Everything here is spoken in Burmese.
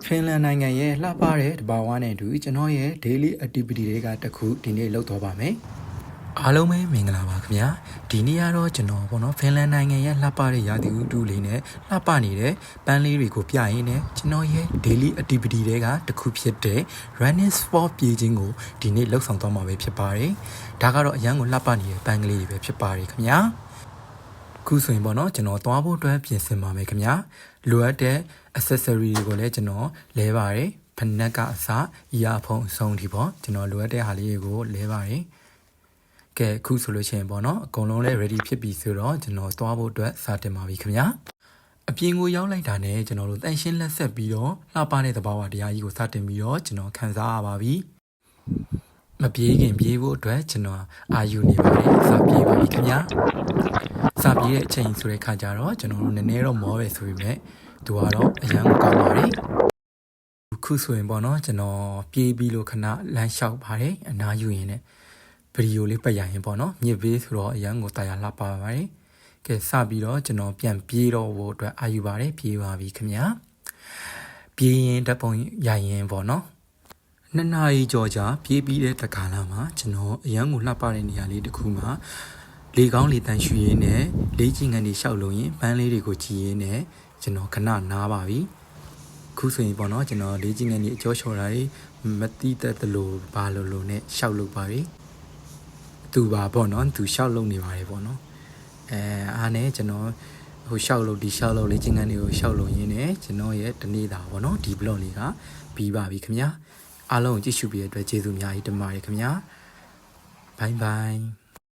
Finland နိုင်ငံရဲ့လှပတဲ့တဘာဝနဲ့အတူကျွန်တော်ရဲ့ daily activity တွေကတခုဒီနေ့လုပ်တော့ပါမယ်။အားလုံးပဲမင်္ဂလာပါခင်ဗျာ။ဒီနေ့ကတော့ကျွန်တော်ပေါ့နော် Finland နိုင်ငံရဲ့လှပတဲ့ရာသီဥတုလေးနဲ့လှပနေတဲ့ပန်းလေးတွေကိုပြရင်းနဲ့ကျွန်တော်ရဲ့ daily activity တွေကတခုဖြစ်တဲ့ running sport ပြေးခြင်းကိုဒီနေ့လှုပ်ဆောင်သွားမှာပဲဖြစ်ပါတယ်။ဒါကတော့အရန်ကိုလှပနေတဲ့ပန်းကလေးတွေပဲဖြစ်ပါတယ်ခင်ဗျာ။ခုဆိုရင်ပေါ့နော်ကျွန်တော်သွားဖို့အတွက်ပြင်ဆင်ပါမယ်ခင်ဗျာလိုအပ်တဲ့ accessory တွေကိုလည်းကျွန်တော်လဲပါတယ်ဖနက်ကအစအရာဖုံအဆုံးဒီပေါ့ကျွန်တော်လိုအပ်တဲ့ဟာလေးတွေကိုလဲပါတယ်ကဲခုဆိုလို့ရှိရင်ပေါ့နော်အကုန်လုံးလည်း ready ဖြစ်ပြီဆိုတော့ကျွန်တော်သွားဖို့အတွက်စတင်ပါပြီခင်ဗျာအပြင်ကိုရောက်လိုက်တာနဲ့ကျွန်တော်တို့တန်ရှင်းလက်ဆက်ပြီးတော့လှပတဲ့သဘာဝတရားကြီးကိုစတင်ပြီးတော့ကျွန်တော်ခန်းစားရပါပြီမပြေးခင်ပြေးဖို့အတွက်ကျွန်တော်အာယူနေပါတယ်စပြေးပါပြီခင်ဗျာစပြေးတဲ့အချိန်ဆိုတဲ့ခါကျတော့ကျွန်တော်တို့နည်းနည်းတော့မောပဲဆိုပေမဲ့သူကတော့အရန်ကောင်းပါတယ်ခုဆိုရင်ပေါ့နော်ကျွန်တော်ပြေးပြီးလို့ခဏလမ်းလျှောက်ပါတယ်အနားယူရင်လည်းဗီဒီယိုလေးပတ်ရရင်ပေါ့နော်မြစ်ဘေးဆိုတော့အရန်ကိုတာယာလှပပါတယ်ကဲစပြီးတော့ကျွန်တော်ပြန်ပြေးတော့ဖို့အတွက်အာယူပါတယ်ပြေးပါပြီခင်ဗျာပြေးရင်ဓာတ်ပုံရရင်ပေါ့နော်2 နာရီကျော်ကြာပြေးပြီးတဲ့တခါလာမှာကျွန်တော်အရန်ကိုလှပတဲ့နေရာလေးတစ်ခုမှာလေကောင်းလေတန်းရှူရင်းနဲ့လေးချင်းကန်တွေရှောက်လို့ရင်ပန်းလေးတွေကိုကြည်ရင်းနဲ့ကျွန်တော်ခဏနားပါပြီခုဆိုရင်ပေါ့နော်ကျွန်တော်လေးချင်းကန်တွေအကျော်လျှော်တာတွေမတိတတ်သလိုဘာလို့နဲ့ရှောက်လုပ်ပါပြီသူပါပေါ့နော်သူရှောက်လုပ်နေပါတယ်ပေါ့နော်အားနဲ့ကျွန်တော်ဟိုရှောက်လုပ်ဒီရှောက်လုပ်လေးချင်းကန်တွေကိုရှောက်လုပ်ရင်းနဲ့ကျွန်တော်ရဲ့တနေ့တာပေါ့နော်ဒီ blog လေးကပြီးပါပြီခင်ဗျာအားလုံးကြည့်ရှုပြီးတဲ့အတွက်ကျေးဇူးအများကြီးတင်ပါတယ်ခင်ဗျာဘိုင်ဘိုင်